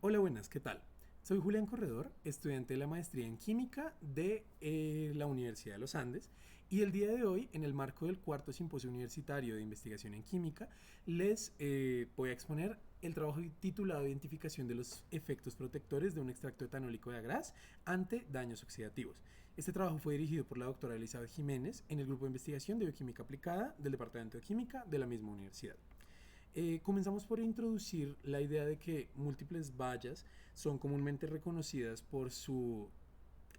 Hola, buenas, ¿qué tal? Soy Julián Corredor, estudiante de la maestría en química de la Universidad de los Andes, y el día de hoy, en el marco del cuarto simposio universitario de investigación en química, les voy a exponer el trabajo titulado Identificación de los efectos protectores de un extracto etanólico de agraz ante daños oxidativos. Este trabajo fue dirigido por la doctora Elizabeth Jiménez en el grupo de investigación de bioquímica aplicada del Departamento de Química de la misma universidad. Comenzamos por introducir la idea de que múltiples bayas son comúnmente reconocidas por su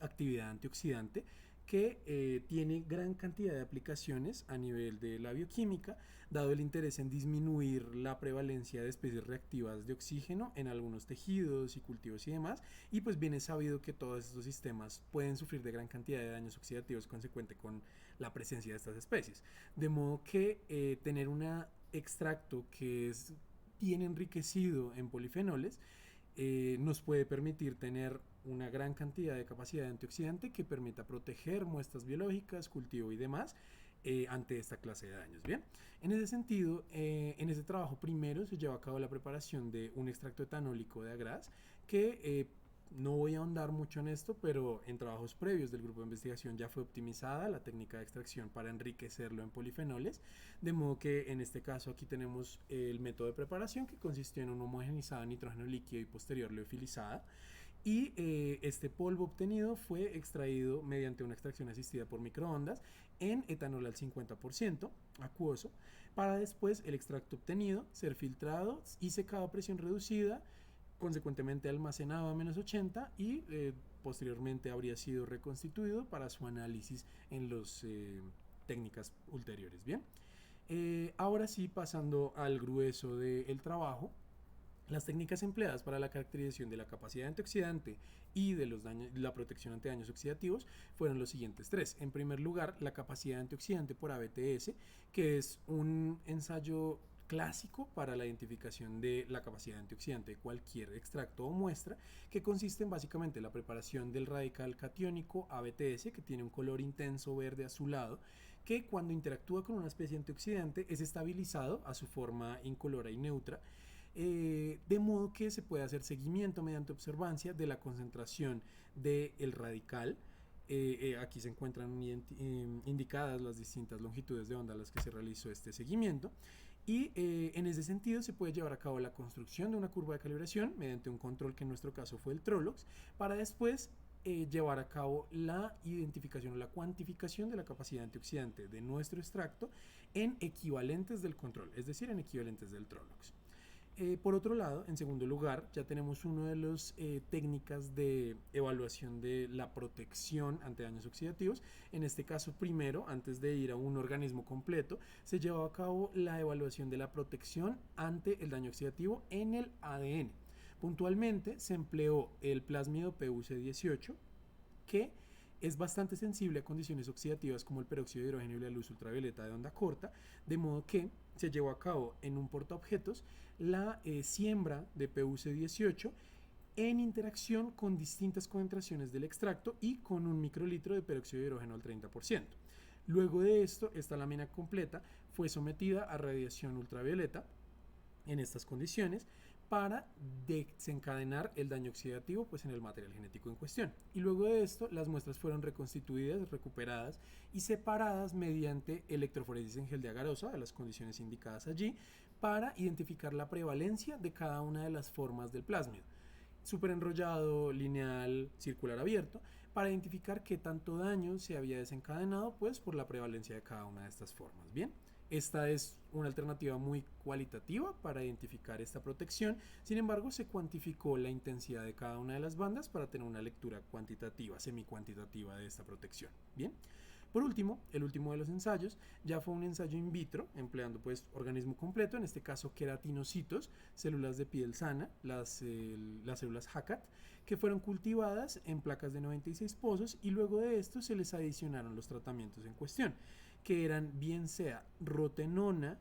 actividad antioxidante, que tiene gran cantidad de aplicaciones a nivel de la bioquímica, dado el interés en disminuir la prevalencia de especies reactivas de oxígeno en algunos tejidos y cultivos y demás, y pues bien es sabido que todos estos sistemas pueden sufrir de gran cantidad de daños oxidativos consecuente con la presencia de estas especies. De modo que tener un extracto que es bien enriquecido en polifenoles nos puede permitir tener una gran cantidad de capacidad de antioxidante que permita proteger muestras biológicas, cultivo y demás ante esta clase de daños. Bien, en ese sentido, en este trabajo primero se lleva a cabo la preparación de un extracto etanólico de agraz que no voy a ahondar mucho en esto, pero en trabajos previos del grupo de investigación ya fue optimizada la técnica de extracción para enriquecerlo en polifenoles, de modo que en este caso aquí tenemos el método de preparación que consistió en un homogenizado nitrógeno líquido y posterior liofilizada, y este polvo obtenido fue extraído mediante una extracción asistida por microondas en etanol al 50% acuoso, para después el extracto obtenido ser filtrado y secado a presión reducida, consecuentemente almacenado a -80 y posteriormente habría sido reconstituido para su análisis en las técnicas ulteriores. Bien, ahora sí, pasando al grueso del trabajo, las técnicas empleadas para la caracterización de la capacidad antioxidante y de la protección ante daños oxidativos fueron los siguientes tres. En primer lugar, la capacidad antioxidante por ABTS, que es un ensayo clásico para la identificación de la capacidad antioxidante de cualquier extracto o muestra, que consiste en básicamente la preparación del radical catiónico ABTS, que tiene un color intenso verde azulado, que cuando interactúa con una especie antioxidante es estabilizado a su forma incolora y neutra, de modo que se puede hacer seguimiento mediante observancia de la concentración del radical. Aquí se encuentran indicadas las distintas longitudes de onda a las que se realizó este seguimiento, y en ese sentido se puede llevar a cabo la construcción de una curva de calibración mediante un control que en nuestro caso fue el Trollocs, para después llevar a cabo la identificación o la cuantificación de la capacidad antioxidante de nuestro extracto en equivalentes del control, es decir, en equivalentes del Trollocs. Por otro lado, en segundo lugar, ya tenemos una de las técnicas de evaluación de la protección ante daños oxidativos. En este caso, primero, antes de ir a un organismo completo, se llevó a cabo la evaluación de la protección ante el daño oxidativo en el ADN. Puntualmente se empleó el plásmido PUC18, que es bastante sensible a condiciones oxidativas como el peróxido de hidrógeno y la luz ultravioleta de onda corta, de modo que se llevó a cabo en un portaobjetos la siembra de PUC18 en interacción con distintas concentraciones del extracto y con un microlitro de peróxido de hidrógeno al 30%. Luego de esto, esta lámina completa fue sometida a radiación ultravioleta en estas condiciones para desencadenar el daño oxidativo pues en el material genético en cuestión. Y luego de esto, las muestras fueron reconstituidas, recuperadas y separadas mediante electroforesis en gel de agarosa de las condiciones indicadas allí, para identificar la prevalencia de cada una de las formas del plásmido: súper enrollado, lineal, circular abierto, para identificar qué tanto daño se había desencadenado pues por la prevalencia de cada una de estas formas. Bien, esta es una alternativa muy cualitativa para identificar esta protección. Sin embargo, se cuantificó la intensidad de cada una de las bandas para tener una lectura cuantitativa, semi-cuantitativa de esta protección. Bien, por último, el último de los ensayos ya fue un ensayo in vitro, empleando pues organismo completo, en este caso queratinocitos, células de piel sana, las células HACAT, que fueron cultivadas en placas de 96 pozos, y luego de esto se les adicionaron los tratamientos en cuestión, que eran bien sea rotenona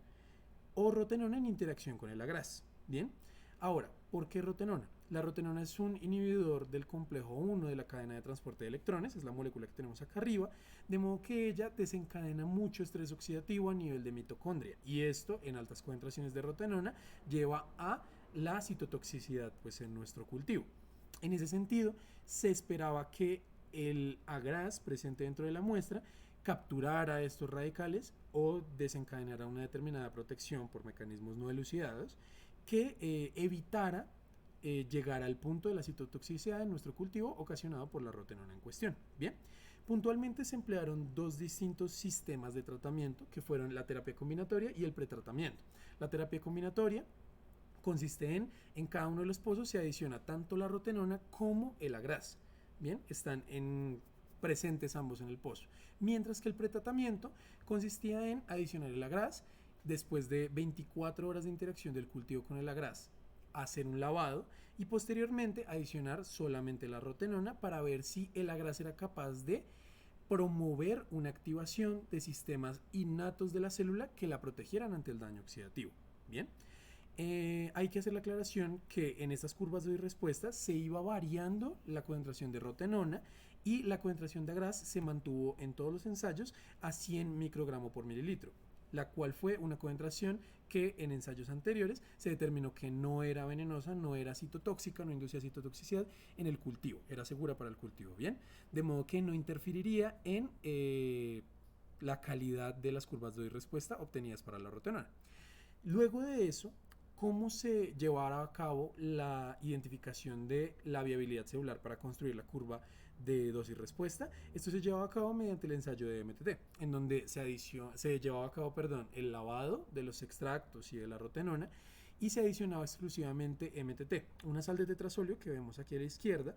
o rotenona en interacción con el agraz. Bien, ahora, ¿por qué rotenona? La rotenona es un inhibidor del complejo 1 de la cadena de transporte de electrones, es la molécula que tenemos acá arriba, de modo que ella desencadena mucho estrés oxidativo a nivel de mitocondria, y esto en altas concentraciones de rotenona lleva a la citotoxicidad pues, en nuestro cultivo. En ese sentido, se esperaba que el agraz presente dentro de la muestra capturara estos radicales o desencadenara una determinada protección por mecanismos no elucidados que evitara llegar al punto de la citotoxicidad en nuestro cultivo ocasionado por la rotenona en cuestión. Bien, puntualmente se emplearon dos distintos sistemas de tratamiento que fueron la terapia combinatoria y el pretratamiento. La terapia combinatoria consiste en cada uno de los pozos se adiciona tanto la rotenona como el agraz. Bien, están presentes ambos en el pozo. Mientras que el pretratamiento consistía en adicionar el agraz después de 24 horas de interacción del cultivo con el agraz, hacer un lavado y posteriormente adicionar solamente la rotenona para ver si el agraz era capaz de promover una activación de sistemas innatos de la célula que la protegieran ante el daño oxidativo. Bien, hay que hacer la aclaración que en estas curvas de respuesta se iba variando la concentración de rotenona y la concentración de agraz se mantuvo en todos los ensayos a 100 microgramos por mililitro, la cual fue una concentración que en ensayos anteriores se determinó que no era venenosa, no era citotóxica, no inducía citotoxicidad en el cultivo, era segura para el cultivo, ¿bien? De modo que no interferiría en la calidad de las curvas de respuesta obtenidas para la rotenona. Luego de eso, ¿cómo se llevará a cabo la identificación de la viabilidad celular para construir la curva de dosis-respuesta? Esto se llevaba a cabo mediante el ensayo de MTT, en donde se llevaba a cabo el lavado de los extractos y de la rotenona y se adicionaba exclusivamente MTT, una sal de tetrazolio que vemos aquí a la izquierda,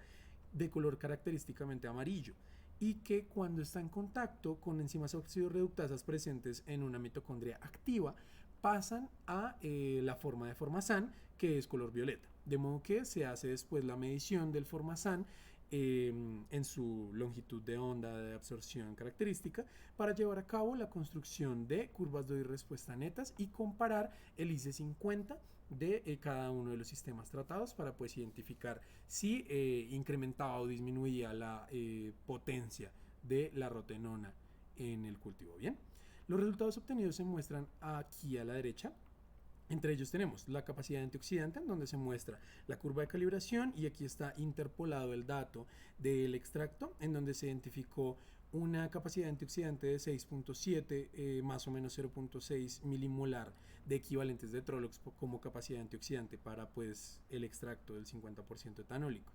de color característicamente amarillo y que cuando está en contacto con enzimas oxidorreductasas presentes en una mitocondria activa, pasan a la forma de formazán, que es color violeta. De modo que se hace después la medición del formazán en su longitud de onda de absorción característica para llevar a cabo la construcción de curvas de respuesta netas y comparar el IC50 de cada uno de los sistemas tratados para pues identificar si incrementaba o disminuía la potencia de la rotenona en el cultivo. Bien. Los resultados obtenidos se muestran aquí a la derecha. Entre ellos tenemos la capacidad antioxidante, en donde se muestra la curva de calibración y aquí está interpolado el dato del extracto, en donde se identificó una capacidad antioxidante de 6.7, más o menos 0.6 milimolar de equivalentes de Trolox como capacidad antioxidante para pues, el extracto del 50% etanólico.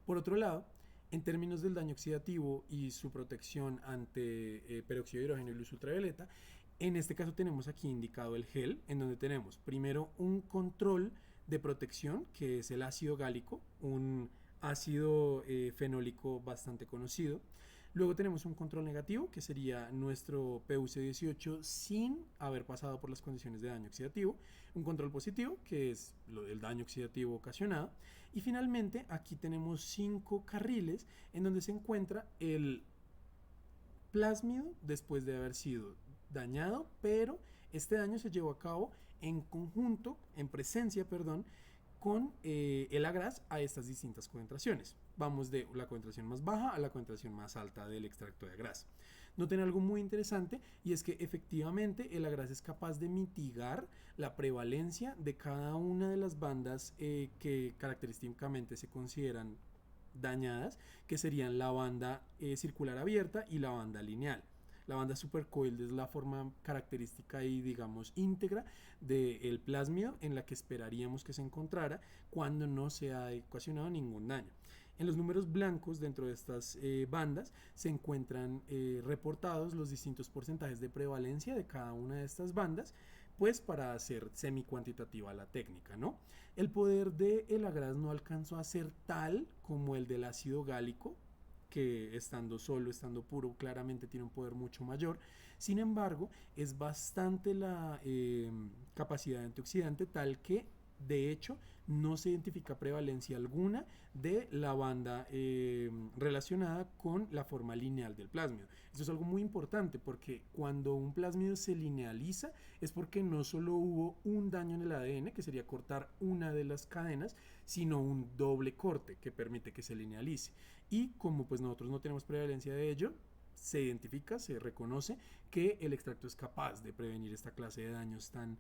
Por otro lado, en términos del daño oxidativo y su protección ante peróxido de hidrógeno y luz ultravioleta, en este caso tenemos aquí indicado el gel, en donde tenemos primero un control de protección, que es el ácido gálico, un ácido fenólico bastante conocido. Luego tenemos un control negativo, que sería nuestro PUC18 sin haber pasado por las condiciones de daño oxidativo. Un control positivo, que es el daño oxidativo ocasionado. Y finalmente, aquí tenemos 5 carriles en donde se encuentra el plásmido después de haber sido dañado, pero este daño se llevó a cabo en conjunto, en presencia, perdón, con el agraz a estas distintas concentraciones. Vamos de la concentración más baja a la concentración más alta del extracto de agraz. Noten algo muy interesante y es que efectivamente el agraz es capaz de mitigar la prevalencia de cada una de las bandas que característicamente se consideran dañadas, que serían la banda circular abierta y la banda lineal. La banda supercoiled es la forma característica y digamos íntegra del plásmido en la que esperaríamos que se encontrara cuando no se ha ocasionado ningún daño. En los números blancos dentro de estas bandas se encuentran reportados los distintos porcentajes de prevalencia de cada una de estas bandas, pues para hacer semi-cuantitativa la técnica, ¿no? El poder del agraz no alcanzó a ser tal como el del ácido gálico, que estando solo, estando puro, claramente tiene un poder mucho mayor. Sin embargo, es bastante la capacidad antioxidante tal que, de hecho, no se identifica prevalencia alguna de la banda relacionada con la forma lineal del plásmido. Esto es algo muy importante porque cuando un plásmido se linealiza es porque no solo hubo un daño en el ADN, que sería cortar una de las cadenas, sino un doble corte que permite que se linealice. Y como pues nosotros no tenemos prevalencia de ello, se identifica, se reconoce que el extracto es capaz de prevenir esta clase de daños tan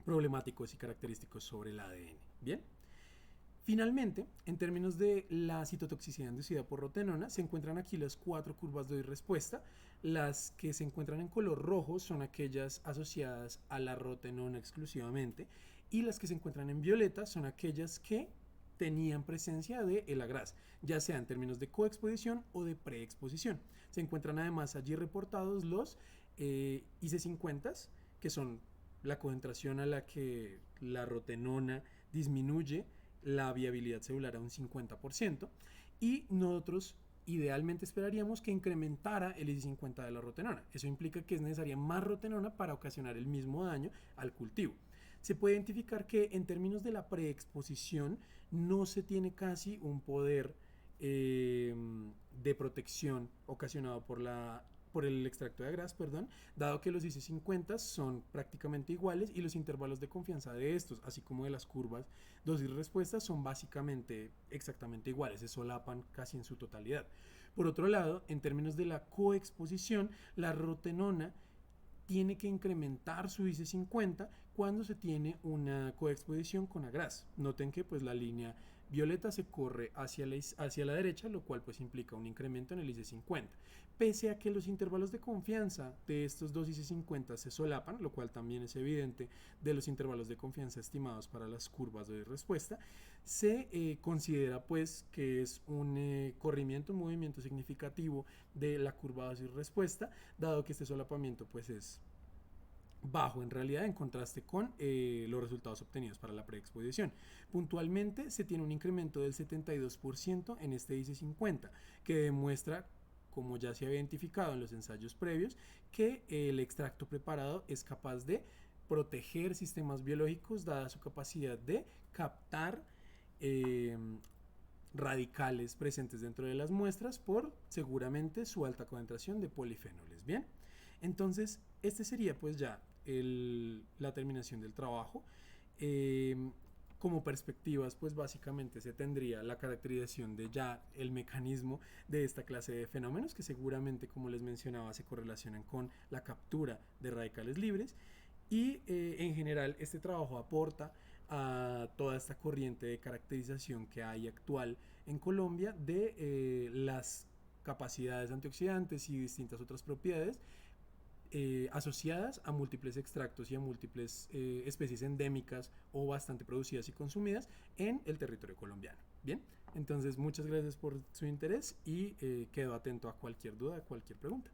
problemáticos y característicos sobre el ADN. Bien. Finalmente, en términos de la citotoxicidad inducida por rotenona, se encuentran aquí las 4 curvas de respuesta. Las que se encuentran en color rojo son aquellas asociadas a la rotenona exclusivamente, y las que se encuentran en violeta son aquellas que tenían presencia de el agraz, ya sea en términos de coexposición o de preexposición. Se encuentran además allí reportados los IC50, que son la concentración a la que la rotenona disminuye la viabilidad celular a un 50%, y nosotros idealmente esperaríamos que incrementara el IC50 de la rotenona. Eso implica que es necesaria más rotenona para ocasionar el mismo daño al cultivo. Se puede identificar que en términos de la preexposición no se tiene casi un poder de protección ocasionado por el extracto de agraz, dado que los IC50 son prácticamente iguales y los intervalos de confianza de estos, así como de las curvas dosis-respuesta, son básicamente exactamente iguales, se solapan casi en su totalidad. Por otro lado, en términos de la coexposición, la rotenona tiene que incrementar su IC50 cuando se tiene una coexposición con agraz. Noten que pues la línea violeta se corre hacia la derecha, lo cual pues implica un incremento en el IC50. Pese a que los intervalos de confianza de estos dos IC50 se solapan, lo cual también es evidente de los intervalos de confianza estimados para las curvas de respuesta, se considera pues que es un corrimiento, un movimiento significativo de la curva de dosis-respuesta, dado que este solapamiento pues es bajo en realidad en contraste con los resultados obtenidos para la preexposición. Puntualmente se tiene un incremento del 72% en este IC50, que demuestra, como ya se había identificado en los ensayos previos, que el extracto preparado es capaz de proteger sistemas biológicos dada su capacidad de captar radicales presentes dentro de las muestras por seguramente su alta concentración de polifenoles. Bien, entonces este sería pues ya la terminación del trabajo. Como perspectivas pues básicamente se tendría la caracterización de ya el mecanismo de esta clase de fenómenos, que seguramente, como les mencionaba, se correlacionan con la captura de radicales libres, y en general este trabajo aporta a toda esta corriente de caracterización que hay actual en Colombia de las capacidades antioxidantes y distintas otras propiedades asociadas a múltiples extractos y a múltiples especies endémicas o bastante producidas y consumidas en el territorio colombiano. Bien, entonces muchas gracias por su interés y quedo atento a cualquier duda, a cualquier pregunta.